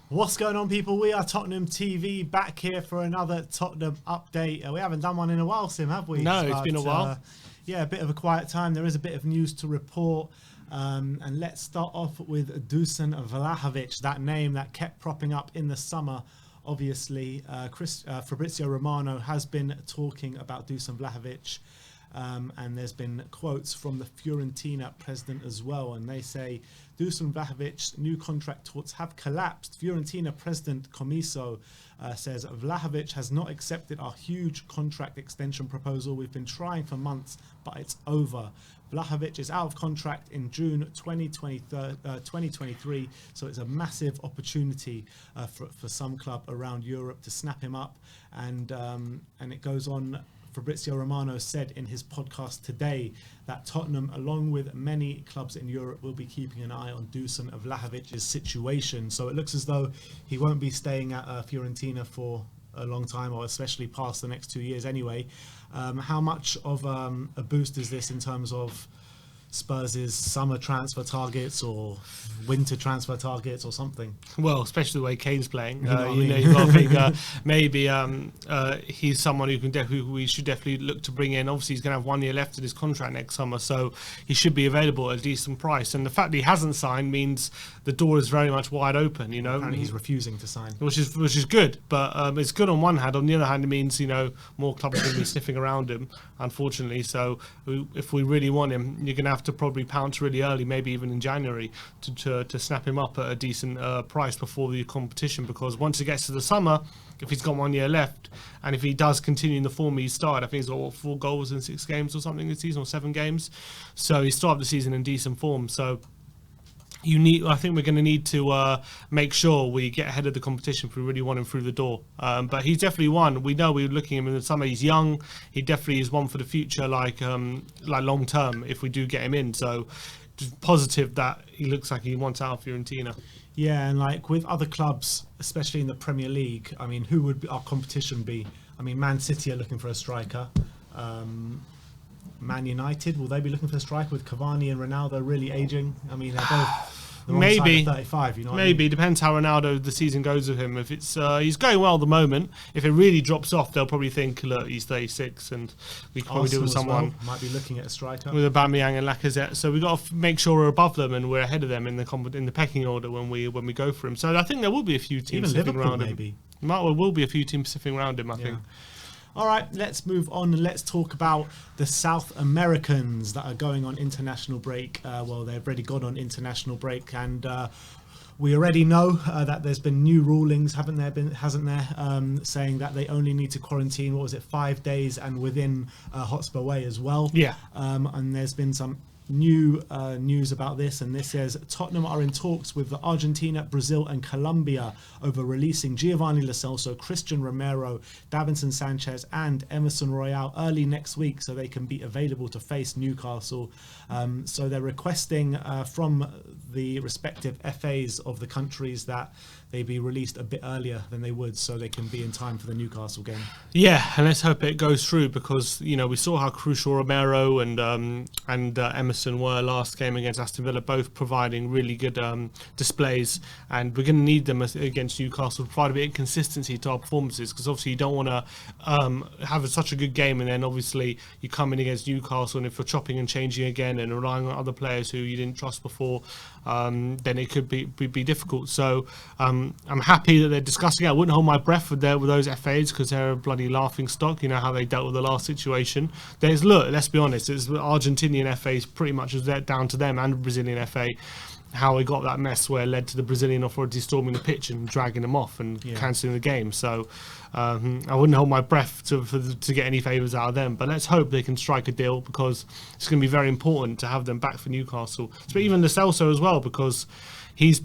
What's going on, people? We are Tottenham TV, back here for another Tottenham update. We haven't done one in a while, Sim, have we? No, it's been a while. Yeah, a bit of a quiet time. There is a bit of news to report. And let's start off with Dusan Vlahovic, that name that kept propping up in the summer. Obviously, Fabrizio Romano has been talking about Dusan Vlahovic. And there's been quotes from the Fiorentina president as well, and they say Dusan Vlahovic's new contract talks have collapsed. Fiorentina president Comiso says Vlahovic has not accepted our huge contract extension proposal. We've been trying for months, but it's over. Vlahovic is out of contract in June 2023, so it's a massive opportunity for some club around Europe to snap him up, and it goes on. Fabrizio Romano said in his podcast today that Tottenham, along with many clubs in Europe, will be keeping an eye on Dusan Vlahovic's situation. So it looks as though he won't be staying at Fiorentina for a long time, or especially past the next 2 years anyway. How much of a boost is this in terms of Spurs' summer transfer targets or winter transfer targets or something? Well, especially the way Kane's playing, You know you've got to think maybe he's someone who we should definitely look to bring in. Obviously, he's going to have 1 year left in his contract next summer, so he should be available at a decent price. And the fact that he hasn't signed means the door is very much wide open. You know, apparently he's refusing to sign, which is good. But it's good on one hand. On the other hand, it means more clubs are going to be sniffing around him, unfortunately. So if we really want him, you're going to have to probably pounce really early, maybe even in January, to snap him up at a decent price before the competition, because once it gets to the summer, if he's got 1 year left and if he does continue in the form he started, I think he's got 4 goals in 6 games or something this season, or 7 games, so he started the season in decent form. So I think we're going to need to make sure we get ahead of the competition if we really want him through the door. But he's definitely one. We know we were looking at him in the summer. He's young. He definitely is one for the future, like long term, if we do get him in. So just positive that he looks like he wants out of Fiorentina. Yeah, and like with other clubs, especially in the Premier League, I mean, who would our competition be? I mean, Man City are looking for a striker. Man United, will they be looking for a striker with Cavani and Ronaldo really aging? I mean, they're both maybe 35. You know, maybe I mean? Depends how Ronaldo the season goes with him. If it's he's going well at the moment, if it really drops off, they'll probably think, look, he's 36, and we can probably do with someone. Might be looking at a striker with Aubameyang and Lacazette. So we got to make sure we're above them and we're ahead of them in the pecking order when we go for him. So I think there will be a few teams sniffing around him. Maybe there will be a few teams sniffing around him, I think. All right, let's move on and let's talk about the South Americans that are going on international break. Well, they've already gone on international break, and we already know that there's been new rulings, hasn't there, saying that they only need to quarantine, 5 days, and within Hotspur Way as well. Yeah. And there's been some new news about this, and this says Tottenham are in talks with Argentina, Brazil and Colombia over releasing Giovanni Lo Celso, Christian Romero, Davinson Sanchez and Emerson Royal early next week so they can be available to face Newcastle. So they're requesting from the respective FAs of the countries that they be released a bit earlier than they would, so they can be in time for the Newcastle game. Yeah, and let's hope it goes through, because we saw how crucial Romero and Emerson were last game against Aston Villa, both providing really good displays, and we're going to need them against Newcastle to provide a bit of consistency to our performances, because obviously you don't want to have such a good game and then obviously you come in against Newcastle, and if you're chopping and changing again and relying on other players who you didn't trust before, then it could be difficult. So I'm happy that they're discussing it. I wouldn't hold my breath with those FAs, because they're a bloody laughing stock. You know how they dealt with the last situation. Let's be honest, it's Argentinian FAs pretty much was down to them, and the Brazilian FA, how it got that mess where it led to the Brazilian authorities storming the pitch and dragging them off and cancelling the game. So I wouldn't hold my breath to get any favours out of them, but let's hope they can strike a deal, because it's going to be very important to have them back for Newcastle. So even Lo Celso as well, because he's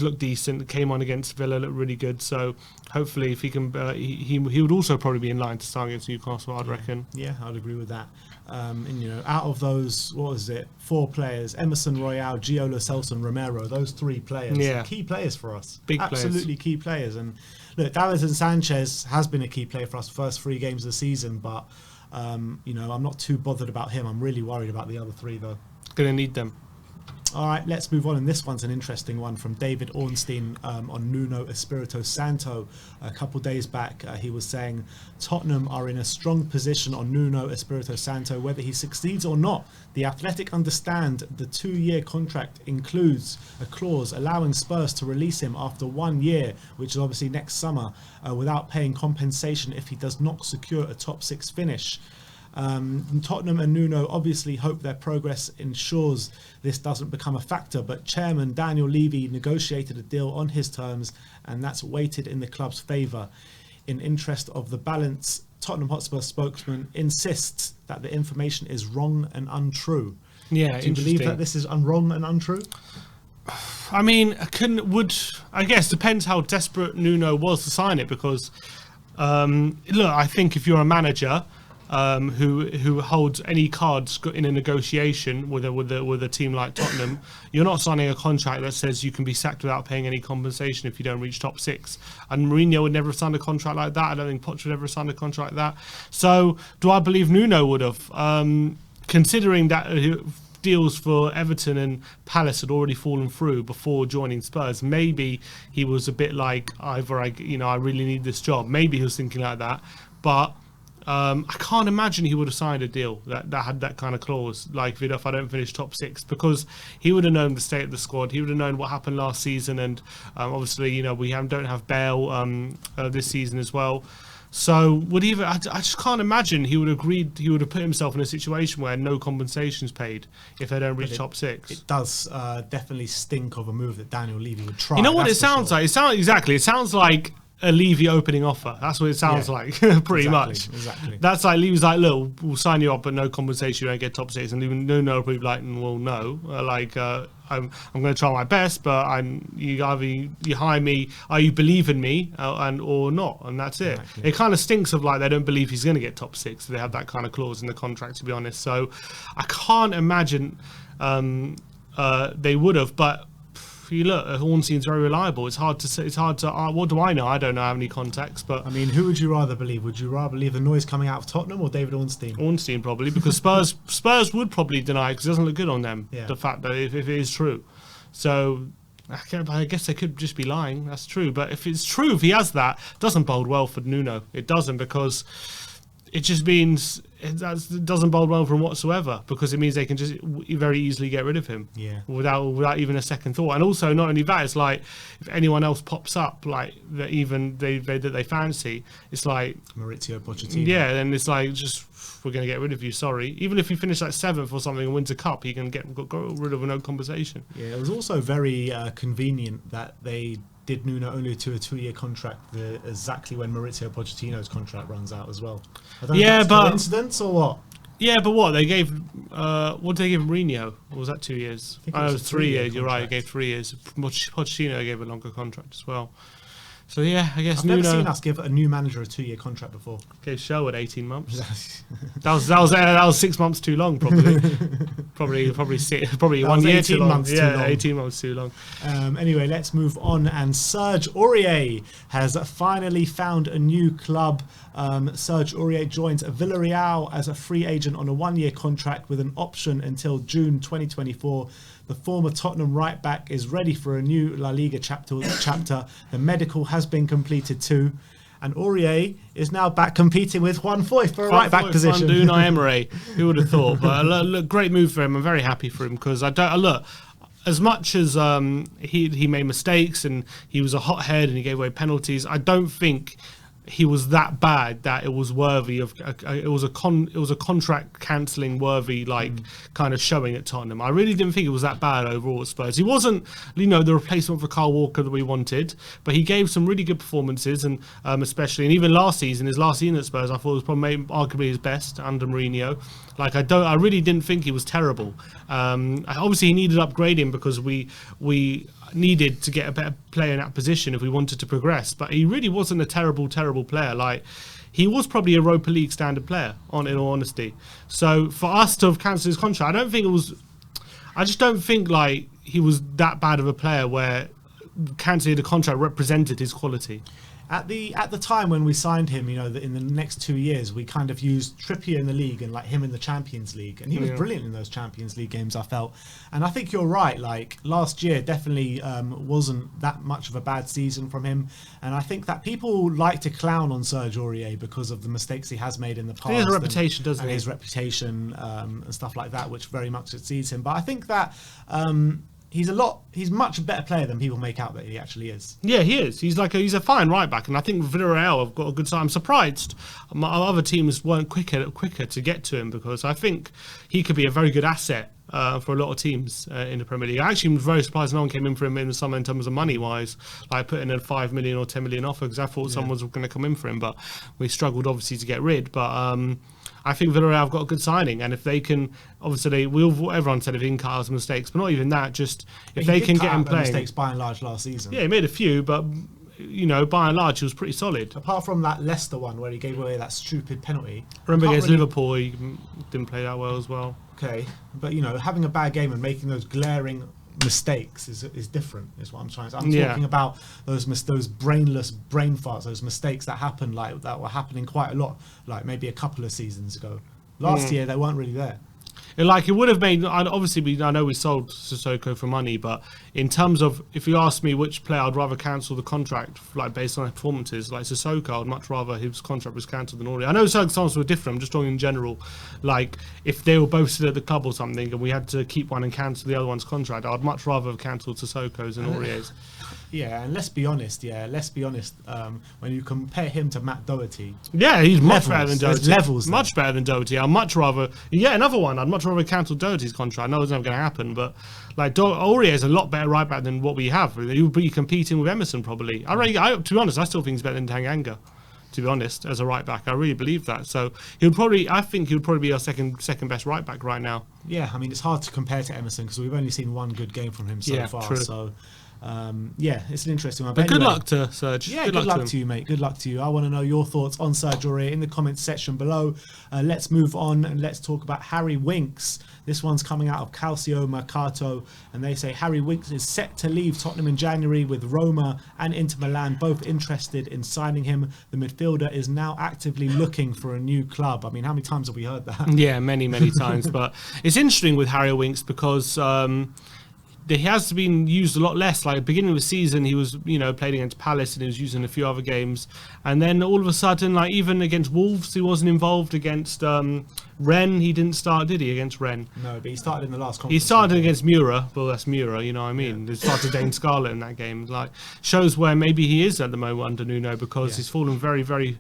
looked decent, came on against Villa, looked really good. So hopefully if he can, he would also probably be in line to start against Newcastle, I'd reckon. Yeah, I'd agree with that. And out of those, 4 players, Emerson Royal, Gio Lo Celso and Romero, those 3 players, key players for us. Absolutely key players. And look, Davinson Sanchez has been a key player for us the first 3 games of the season, but I'm not too bothered about him. I'm really worried about the other 3 though. Gonna need them. All right, let's move on. And this one's an interesting one from David Ornstein on Nuno Espirito Santo. A couple days back, he was saying Tottenham are in a strong position on Nuno Espirito Santo, whether he succeeds or not. The Athletic understand the 2-year contract includes a clause allowing Spurs to release him after 1 year, which is obviously next summer, without paying compensation if he does not secure a top 6 finish. Tottenham and Nuno obviously hope their progress ensures this doesn't become a factor, but Chairman Daniel Levy negotiated a deal on his terms, and that's weighted in the club's favour. In interest of the balance, Tottenham Hotspur spokesman insists that the information is wrong and untrue. Yeah, do you believe that this is wrong and untrue? I mean, I guess depends how desperate Nuno was to sign it, because look, I think if you're a manager who holds any cards in a negotiation with a team like Tottenham, you're not signing a contract that says you can be sacked without paying any compensation if you don't reach top 6. And Mourinho would never have signed a contract like that. I don't think Poch would ever have signed a contract like that. So do I believe Nuno would have? Considering that deals for Everton and Palace had already fallen through before joining Spurs, maybe he was a bit like, either I really need this job. Maybe he was thinking like that, but I can't imagine he would have signed a deal that had that kind of clause, like if I don't finish top 6, because he would have known the state of the squad. He would have known what happened last season, and obviously, we don't have Bale this season as well. So I just can't imagine he would have put himself in a situation where no compensation's paid if they don't reach top 6. It does definitely stink of a move that Daniel Levy would try. You know what it sounds like? It sounds like a Levy opening offer. That's what it sounds like, pretty much. Exactly. That's like Levy's like, look, we'll sign you up, but no compensation, you don't get top 6. And even Nuno will be like, well, no. I'm going to try my best, but you hire me, you believe in me, or not, and that's it. Exactly. It kind of stinks of like they don't believe he's going to get top 6. They have that kind of clause in the contract, to be honest. So I can't imagine they would have, but. You look, Ornstein's very reliable. It's hard to say. What do I know? I don't know. I have any contacts, but I mean, who would you rather believe? Would you rather believe the noise coming out of Tottenham or David Ornstein? Ornstein probably, because Spurs would probably deny it because it doesn't look good on them. Yeah. The fact that if it is true, so I guess they could just be lying. That's true. But if it's true, if he has that, it doesn't bode well for Nuno. It doesn't, because it just means it doesn't bode well for him whatsoever, because it means they can just very easily get rid of him without even a second thought. And also, not only that, it's like if anyone else pops up like that, even that they fancy, it's like Maurizio Pochettino. Yeah, then it's like, just we're going to get rid of you. Sorry, even if he finished like 7th or something and wins a cup, he can get rid of no compensation. Yeah, it was also very convenient that they did Nuno only to a 2-year contract, exactly when Maurizio Pochettino's contract runs out as well. I don't know if that's coincidence or what. Yeah, but what they gave? What did they give Mourinho? Or was that 2 years? I think it was 3 years. You're right. They gave 3 years. Pochettino gave a longer contract as well. So yeah, I guess I've never seen us give a new manager a 2-year contract before. Gave Sherwood 18 months. that was 6 months too long, probably. probably 1 year too long. Months too long. 18 months too long. Anyway, let's move on. And Serge Aurier has finally found a new club. Serge Aurier joins VILLARREAL as a free agent on a 1-year contract with an option until June 2024. The former Tottenham right back is ready for a new La Liga chapter. The medical has been completed too. And Aurier is now back competing with Juan Foyth for a right back position. Unai Emery, who would have thought? But look, great move for him. I'm very happy for him, because as much as he made mistakes and he was a hothead and he gave away penalties, I don't think he was that bad that it was worthy of it was a contract cancelling worthy kind of showing at Tottenham. I really didn't think it was that bad overall at Spurs. He wasn't the replacement for Kyle Walker that we wanted, but he gave some really good performances, and especially, and even his last season at Spurs, I thought it was probably arguably his best under Mourinho. I really didn't think he was terrible. Obviously he needed upgrading because we needed to get a better player in that position if we wanted to progress, but he really wasn't a terrible player. He was probably a Europa League standard player, in all honesty. So for us to have cancelled his contract, I just don't think he was that bad of a player where cancelling the contract represented his quality. At the time when we signed him, you know, in the next 2 years, we kind of used Trippier in the league and like him in the Champions League, and he was brilliant in those Champions League games, I felt. And I think you're right. Like last year, definitely wasn't that much of a bad season from him. And I think that people like to clown on Serge Aurier because of the mistakes he has made in the past. He has a reputation, doesn't he? His reputation and stuff like that, which very much exceeds him. But I think that. He's much a better player than people make out that he actually is. Yeah, he is. He's a fine right back, and I think Villarreal have got a good side. I'm surprised my other teams weren't quicker to get to him, because I think he could be a very good asset for a lot of teams in the Premier League. I actually was very surprised no one came in for him in the summer in terms of money wise, like putting a 5 million or 10 million offer, because I thought someone was going to come in for him, but we struggled obviously to get rid. But I think Villarreal have got a good signing, and if they can, obviously everyone said if he can cut out some mistakes, but not even that, just if they can get him playing. Mistakes by and large last season. Yeah, he made a few, but you know, by and large, he was pretty solid. Apart from that Leicester one where he gave away that stupid penalty. Remember against Liverpool, he didn't play that well as well. Okay, but you know, having a bad game and making those glaring mistakes is different, is what I'm trying to say. I'm talking about those brainless brain farts, those mistakes that happen, like that were happening quite a lot, like maybe a couple of seasons ago. Last year they weren't really there. Like, it would have made, obviously I know we sold Sissoko for money, but in terms of, if you ask me which player I'd rather cancel the contract, like based on their performances, like Sissoko, I'd much rather his contract was cancelled than Aurier. I know circumstances were different, I'm just talking in general. Like, if they were both still at the club or something and we had to keep one and cancel the other one's contract, I'd much rather have cancelled Sissoko's than Aurier's. Yeah, and let's be honest, when you compare him to Matt Doherty... Yeah, he's much better than Doherty. There's levels much better than Doherty. I'd much rather... Yeah, another one. I'd much rather cancel Doherty's contract. I know it's never going to happen, but like Aurier is a lot better right back than what we have. He would be competing with Emerson, probably. To be honest, I still think he's better than Tanganga, to be honest, as a right back. I really believe that. So I think he would probably be our second best right back right now. Yeah, I mean, it's hard to compare to Emerson because we've only seen one good game from him so far. True. So... it's an interesting one. But good luck to Serge. Yeah, good luck to you, mate. Good luck to you. I want to know your thoughts on Serge Aurier in the comments section below. Let's move on and let's talk about Harry Winks. This one's coming out of Calcio Mercato, and they say Harry Winks is set to leave Tottenham in January, with Roma and Inter Milan both interested in signing him. The midfielder is now actively looking for a new club. I mean, how many times have we heard that? Yeah, many times. But it's interesting with Harry Winks because he has been used a lot less. Like, at the beginning of the season, he was, played against Palace and he was used in a few other games. And then all of a sudden, like, even against Wolves, he wasn't involved. Against Rennes, he didn't start, did he, against Rennes? No, but he started in the last conference. He started against Mura. Well, that's Mura, you know what I mean? Yeah. He started Dane Scarlett in that game. Like, shows where maybe he is at the moment under Nuno, because he's fallen very, very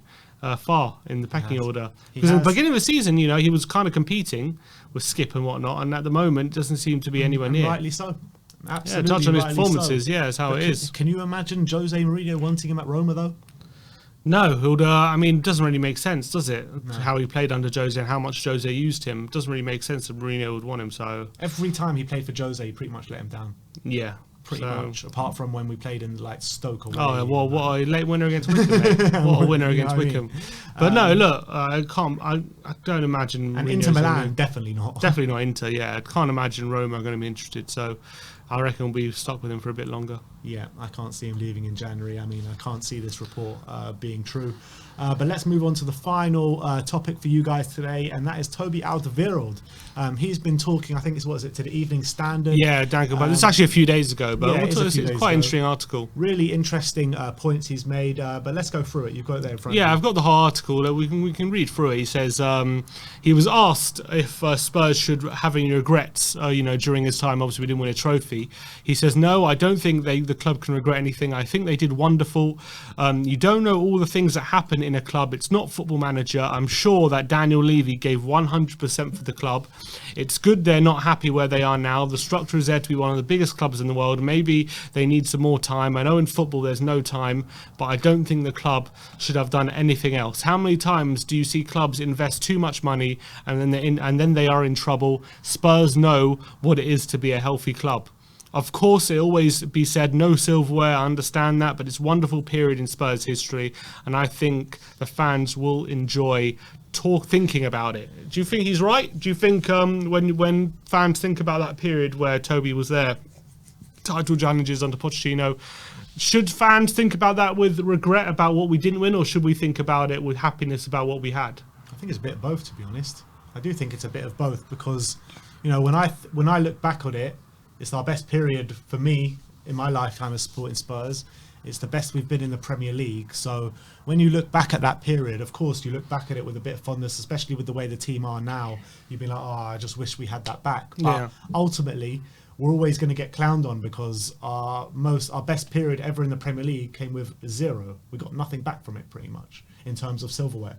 far in the pecking order. Because at the beginning of the season, he was kind of competing with Skip and whatnot, and at the moment, doesn't seem to be anywhere near. Rightly so. Absolutely. Yeah, touch on his performances. So. Yeah, that's how it is. Can you imagine Jose Mourinho wanting him at Roma, though? No, it doesn't really make sense, does it? No. How he played under Jose and how much Jose used him. It doesn't really make sense that Mourinho would want him. So every time he played for Jose, he pretty much let him down. Yeah. Pretty much, apart from when we played in like Stoke. Away, well, what a late winner against Wickham, mate. What a winner against Wickham. But no, look, I don't imagine. And Inter Milan, definitely not. Definitely not Inter, yeah. I can't imagine Roma are going to be interested, so I reckon we'll be stuck with him for a bit longer. Yeah, I can't see him leaving in January. I mean, I can't see this report being true. But let's move on to the final topic for you guys today, and that is Toby Alderweireld. He's been talking, I think to the Evening Standard. Yeah, but it's actually a few days ago, but it's quite an interesting article. Really interesting points he's made, but let's go through it. You've got it there in front of you. Yeah, I've got the whole article. We can read through it. He says he was asked if Spurs should have any regrets, during his time. Obviously, we didn't win a trophy. He says, no, I don't think the club can regret anything. I think they did wonderful. You don't know all the things that happen in a club. It's not Football Manager. I'm sure that Daniel Levy gave 100% for the club. It's good they're not happy where they are now. The structure is there to be one of the biggest clubs in the world. Maybe they need some more time. I know in football there's no time, but I don't think the club should have done anything else. How many times do you see clubs invest too much money and then they are in trouble? Spurs know what it is to be a healthy club. Of course, it always be said, no silverware, I understand that, but it's a wonderful period in Spurs history, and I think the fans will enjoy thinking about it. Do you think he's right? Do you think when fans think about that period where Toby was there, title challenges under Pochettino, Should fans think about that with regret about what we didn't win, or should we think about it with happiness about what we had? I think it's a bit of both, to be honest. I do think it's a bit of both because, you know, when I look back on it, it's our best period for me in my lifetime as supporting Spurs. It's the best we've been in the Premier League. So when you look back at that period, of course, you look back at it with a bit of fondness, especially with the way the team are now. You'd be like, oh, I just wish we had that back. But ultimately, we're always going to get clowned on because our best period ever in the Premier League came with 0. We got nothing back from it pretty much in terms of silverware.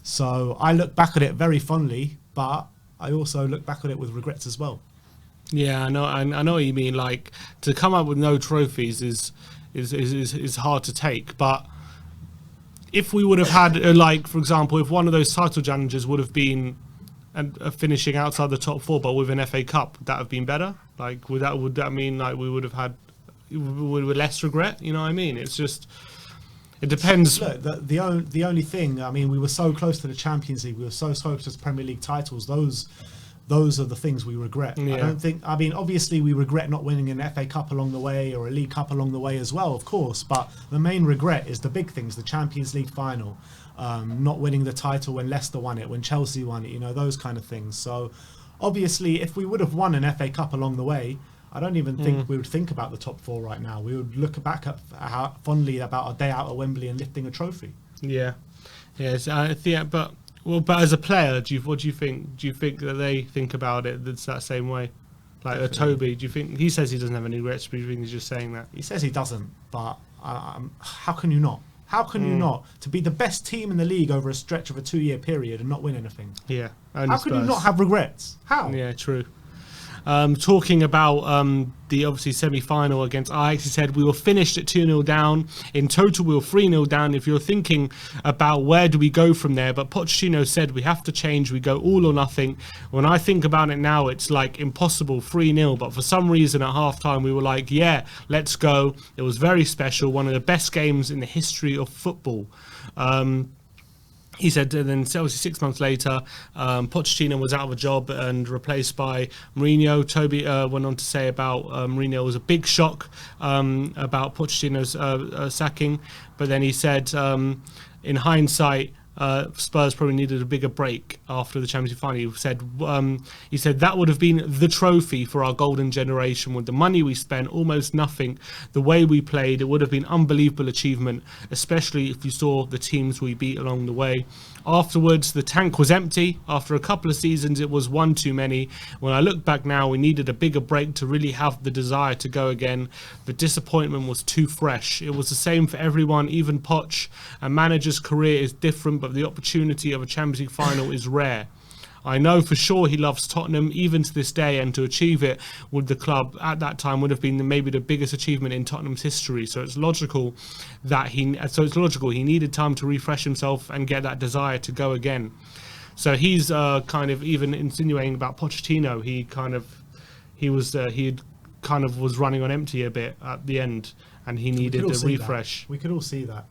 So I look back at it very fondly, but I also look back at it with regrets as well. Yeah, I know what you mean. Like, to come up with no trophies is hard to take. But if we would have had, like, for example, if one of those title challenges would have been finishing outside the top 4, but with an FA Cup, would that have been better? Like, would that mean like we would have had with less regret? You know what I mean? It's just, it depends. Look, the only thing, I mean, we were so close to the Champions League, we were so close to Premier League titles. Those are the things we regret. Yeah. I mean, obviously we regret not winning an FA Cup along the way or a League Cup along the way as well, of course. But the main regret is the big things, the Champions League final, not winning the title when Leicester won it, when Chelsea won it, you know, those kind of things. So obviously if we would have won an FA Cup along the way, I don't even think we would think about the top 4 right now. We would look back at how fondly about a day out at Wembley and lifting a trophy. Yeah. Yes, but as a player, what do you think? Do you think that they think about it that same way? Like Toby, do you think he says he doesn't have any regrets? But do you think he's just saying that? He says he doesn't, but how can you not? How can you not? To be the best team in the league over a stretch of a 2-year period and not win anything. Yeah. How can you not have regrets? How? Yeah, true. Talking about the obviously semi-final against Ajax, he said we were finished at 2-0 down. In total, we were 3-0 down. If you're thinking about where do we go from there, but Pochettino said we have to change. We go all or nothing. When I think about it now, it's like impossible, 3-0. But for some reason at halftime, we were like, yeah, let's go. It was very special. One of the best games in the history of football. He said, and then obviously 6 months later, Pochettino was out of a job and replaced by Mourinho. Toby went on to say about Mourinho was a big shock about Pochettino's sacking. But then he said, in hindsight, Spurs probably needed a bigger break after the Champions League final. He said that would have been the trophy for our golden generation. With the money we spent, almost nothing, the way we played, it would have been unbelievable achievement, especially if you saw the teams we beat along the way. Afterwards, the tank was empty. After a couple of seasons, it was one too many. When I look back now, we needed a bigger break to really have the desire to go again. The disappointment was too fresh. It was the same for everyone, even Poch. A manager's career is different, but the opportunity of a Champions League final is rare. I know for sure he loves Tottenham, even to this day, and to achieve it with the club at that time would have been maybe the biggest achievement in Tottenham's history. So it's logical he needed time to refresh himself and get that desire to go again. So he's kind of even insinuating about Pochettino. He was running on empty a bit at the end, and he needed a refresh. We could all see that.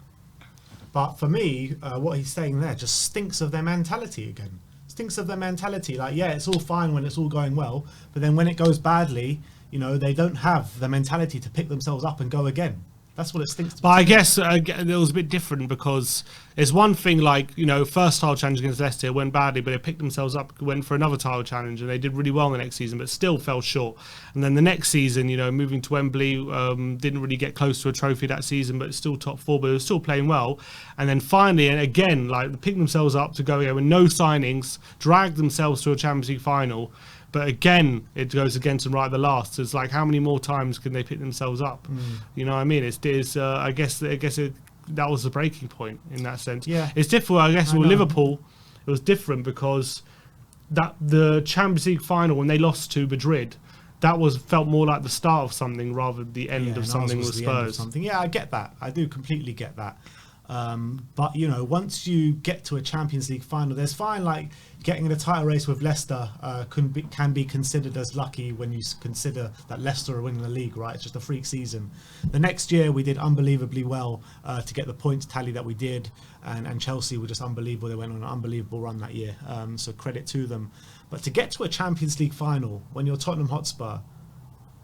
But for me, what he's saying there just stinks of their mentality again. Stinks of their mentality. Like, yeah, it's all fine when it's all going well, but then when it goes badly, you know, they don't have the mentality to pick themselves up and go again. That's what it stinks to. But I guess it was a bit different because it's one thing, like, you know, first title challenge against Leicester, it went badly, but they picked themselves up, went for another title challenge, and they did really well in the next season, but still fell short. And then the next season, you know, moving to Wembley, didn't really get close to a trophy that season, but still top 4, but it was still playing well. And then finally, and again, like, picked themselves up to go again with no signings, dragged themselves to a Champions League final. But again, it goes against them right at the last. So it's like, how many more times can they pick themselves up? You know what I mean? I guess that was the breaking point in that sense. Yeah, it's difficult. I guess with Liverpool, it was different because the Champions League final when they lost to Madrid, that felt more like the start of something rather than the end of something with Spurs. Yeah, I get that. I do completely get that. But you know, once you get to a Champions League final, there's fine, like getting in a title race with Leicester can be considered as lucky when you consider that Leicester are winning the league, right? It's just a freak season. The next year we did unbelievably well to get the points tally that we did, and Chelsea were just unbelievable. They went on an unbelievable run that year, so credit to them. But to get to a Champions League final when you're Tottenham Hotspur,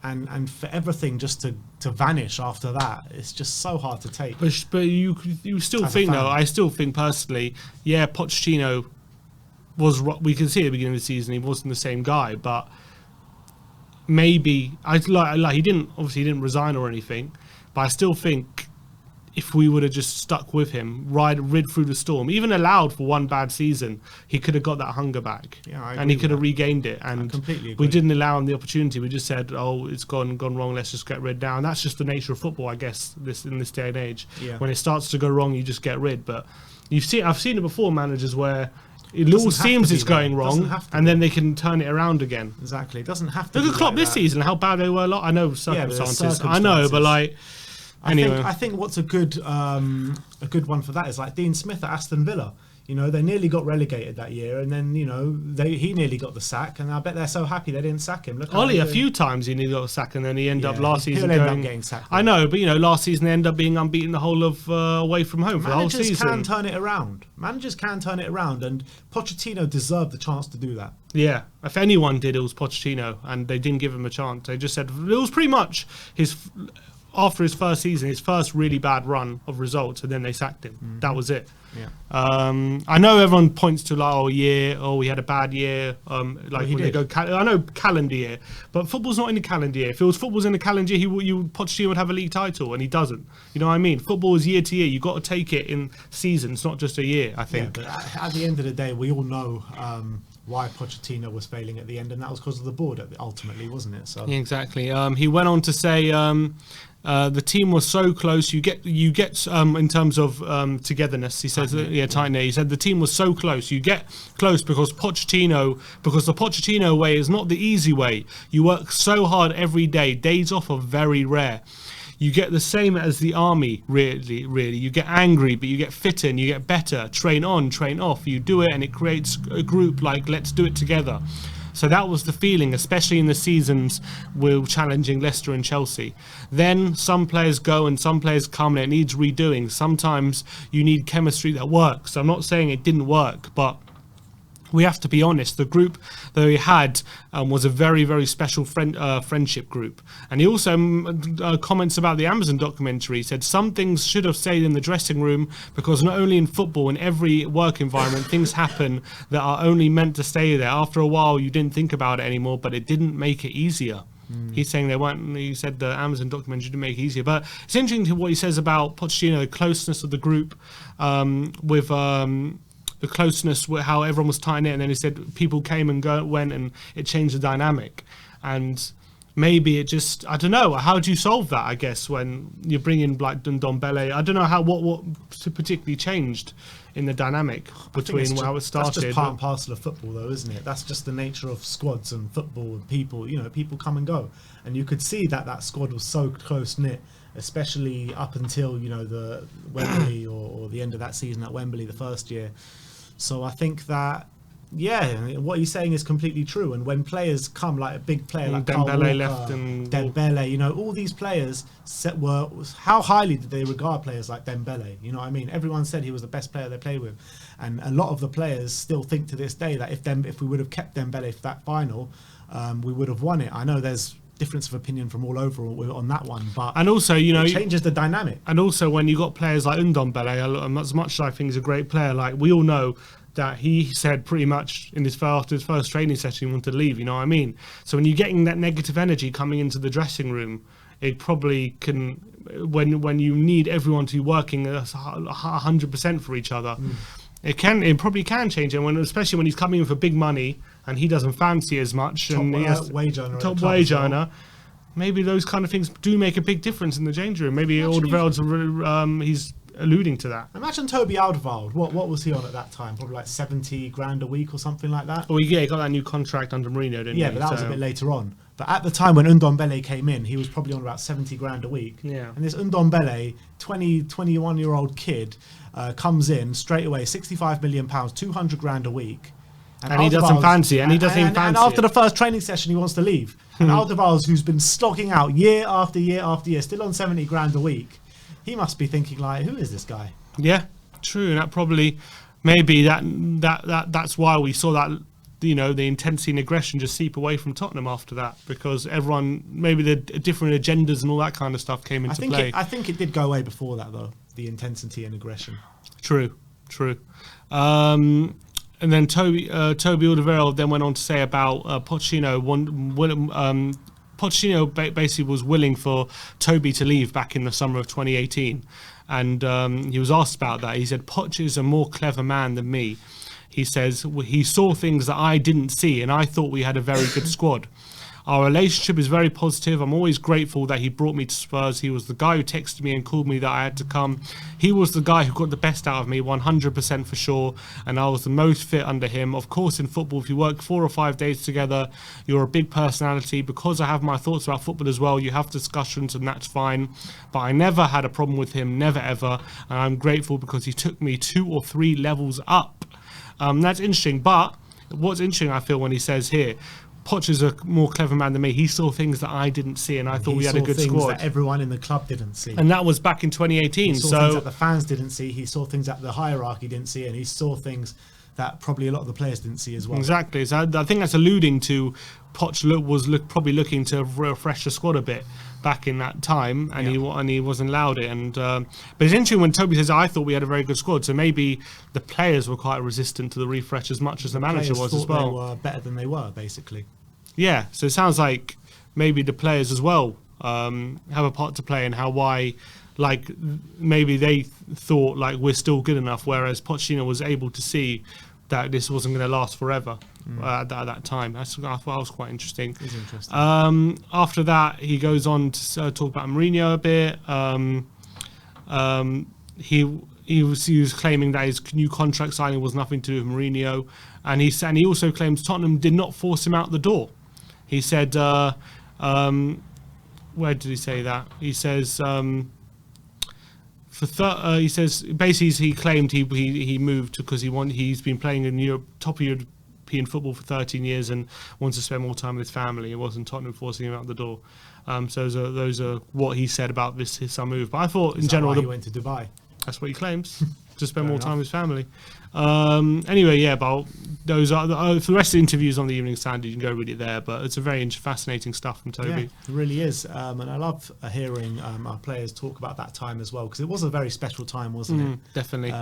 and for everything just to vanish after that, it's just so hard to take. But you still think though, I still think personally, yeah, Pochettino was, we can see at the beginning of the season he wasn't the same guy, but maybe he didn't resign or anything, but I still think if we would have just stuck with him, rid through the storm, even allowed for one bad season, he could have got that hunger back, and he could have regained it. And we didn't allow him the opportunity. We just said, "Oh, it's gone wrong. Let's just get rid now." And that's just the nature of football, I guess. In this day and age, when it starts to go wrong, you just get rid. But I've seen it before, managers where it all seems it's going wrong, and then they can turn it around again. Exactly, it doesn't have to. Look at Klopp this season, how bad they were. I know circumstances. I know, but like. Anyway. I think what's a good one for that is like Dean Smith at Aston Villa. You know, they nearly got relegated that year, and then, you know, he nearly got the sack, and I bet they're so happy they didn't sack him. Look, Ollie, a few times he nearly got a sack, and then he ended up last season end up getting sacked. I know, but, you know, last season they ended up being unbeaten the whole of away from home for the whole season. Managers can turn it around. Managers can turn it around, and Pochettino deserved the chance to do that. Yeah, if anyone did, it was Pochettino, and they didn't give him a chance. They just said, it was pretty much after his first season, his first really bad run of results, and then they sacked him. Mm-hmm. That was it. Yeah. I know everyone points to we had a bad year. When they go, I know calendar year, but football's not in the calendar year. If it was football's in the calendar year, Pochettino would have a league title, and he doesn't. You know what I mean? Football is year to year. You got to take it in seasons, not just a year. I think. Yeah, but at the end of the day, we all know why Pochettino was failing at the end, and that was because of the board ultimately, wasn't it? So exactly. He went on to say. The team was so close. You get in terms of togetherness. He says, tight knit. He said the team was so close. You get close because the Pochettino way is not the easy way. You work so hard every day. Days off are very rare. You get the same as the army, really. You get angry, but you get fitter and you get better. Train on, train off. You do it, and it creates a group like, let's do it together. So that was the feeling, especially in the seasons we're challenging Leicester and Chelsea. Then some players go and some players come, and it needs redoing. Sometimes you need chemistry that works. I'm not saying it didn't work, but we have to be honest. The group that we had was a very, very special friendship group. And he also comments about the Amazon documentary. He said some things should have stayed in the dressing room, because not only in football, in every work environment, things happen that are only meant to stay there. After a while, you didn't think about it anymore, but it didn't make it easier. He's saying he said the Amazon documentary didn't make it easier. But it's interesting to what he says about Pochettino, the closeness of the group with the closeness, how everyone was tight knit, and then he said people came and went, and it changed the dynamic. And maybe it just, I don't know, how do you solve that? I guess when you bring in like Ndombele, I don't know what particularly changed in the dynamic between how it started. That's just part and parcel of football, though, isn't it? That's just the nature of squads and football and people. You know, people come and go, and you could see that squad was so close knit, especially up until, you know, the Wembley or the end of that season at Wembley the first year. So I think that, what he's saying is completely true. And when players come, like a big player like Dembele left, and Dembele, you know, all these players how highly did they regard players like Dembele? You know what I mean? Everyone said he was the best player they played with, and a lot of the players still think to this day that if we would have kept Dembele for that final, we would have won it. I know there's difference of opinion from all over on that one, but and also, you know, it changes the dynamic. And also when you got players like Ndombele, as much as I think he's a great player, like we all know that he said pretty much in his first training session he wanted to leave, you know what I mean? So when you're getting that negative energy coming into the dressing room, it probably can, when you need everyone to be working 100% for each other, it probably can change. And especially when he's coming in for big money and he doesn't fancy as much, top wage earner, maybe those kind of things do make a big difference in the change room. Maybe Alderweireld's he's alluding to that. Imagine Toby Alderweireld. What was he on at that time? Probably like 70 grand a week or something like that. Well, yeah, he got that new contract under Mourinho, didn't he? Yeah, but that was a bit later on. But at the time when Ndombele came in, he was probably on about 70 grand a week. Yeah. And this Ndombele, 21-year-old kid, comes in straight away, £65 million, 200 grand a week. And he doesn't fancy it. And after the first training session, he wants to leave. And Alderweireld, who's been slogging out year after year after year, still on 70 grand a week, he must be thinking like, who is this guy? Yeah, true. And that probably, maybe that's why we saw that you know, the intensity and aggression just seep away from Tottenham after that, because everyone, maybe the different agendas and all that kind of stuff came into play. I think it did go away before that, though, the intensity and aggression. True. And then Toby Alderweireld then went on to say about Pochettino. Pochettino basically was willing for Toby to leave back in the summer of 2018, and he was asked about that. He said, "Poch is a more clever man than me." He says, "He saw things that I didn't see, and I thought we had a very good squad. Our relationship is very positive. I'm always grateful that he brought me to Spurs. He was the guy who texted me and called me that I had to come. He was the guy who got the best out of me, 100% for sure, and I was the most fit under him. Of course, in football, if you work 4 or 5 days together, you're a big personality. Because I have my thoughts about football as well, you have discussions, and that's fine. But I never had a problem with him, never ever, and I'm grateful because he took me 2 or 3 levels up." That's interesting, but what's interesting, I feel, when he says here, Poch is a more clever man than me. He saw things that I didn't see, and I thought we had a good squad. He saw things that everyone in the club didn't see. And that was back in 2018. He saw things that the fans didn't see. He saw things that the hierarchy didn't see, and he saw things that probably a lot of the players didn't see as well. Exactly. So I think that's alluding to Poch was probably looking to refresh the squad a bit back in that time, and he wasn't allowed it. And but it's interesting when Toby says, "I thought we had a very good squad." So maybe the players were quite resistant to the refresh as much as the manager was as well. They were better than they were, basically. Yeah. So it sounds like maybe the players as well have a part to play in why maybe they thought like we're still good enough, whereas Pochettino was able to see that this wasn't going to last forever at that time. I thought that was quite interesting. It's interesting. After that, he goes on to talk about Mourinho a bit. He was claiming that his new contract signing was nothing to do with Mourinho, and he also claims Tottenham did not force him out the door. He said, where did he say that? He says. He says basically he claimed he moved because he's been playing in top European football for 13 years and wants to spend more time with his family. It wasn't Tottenham forcing him out the door. So those are what he said about his summer move. But I thought in general he went to Dubai. That's what he claims, to spend more time with his family. Anyway, yeah, but those are for the rest of the interviews on the Evening Standard. You can go read it there, but it's a very fascinating stuff from Toby. Yeah, it really is, and I love hearing our players talk about that time as well, because it was a very special time, wasn't it? Definitely.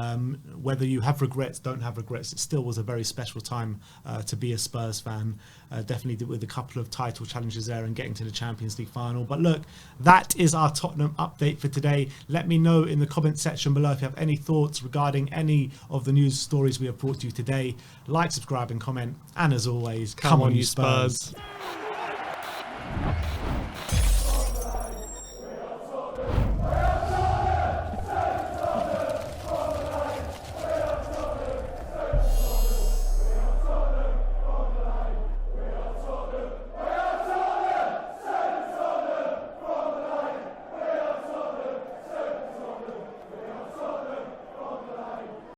Whether you have regrets, don't have regrets, it still was a very special time to be a Spurs fan. Definitely with a couple of title challenges there and getting to the Champions League final. But look, that is our Tottenham update for today. Let me know in the comment section below if you have any thoughts regarding any of the news stories we have brought to you today. Like, subscribe and comment, and as always, come on you Spurs.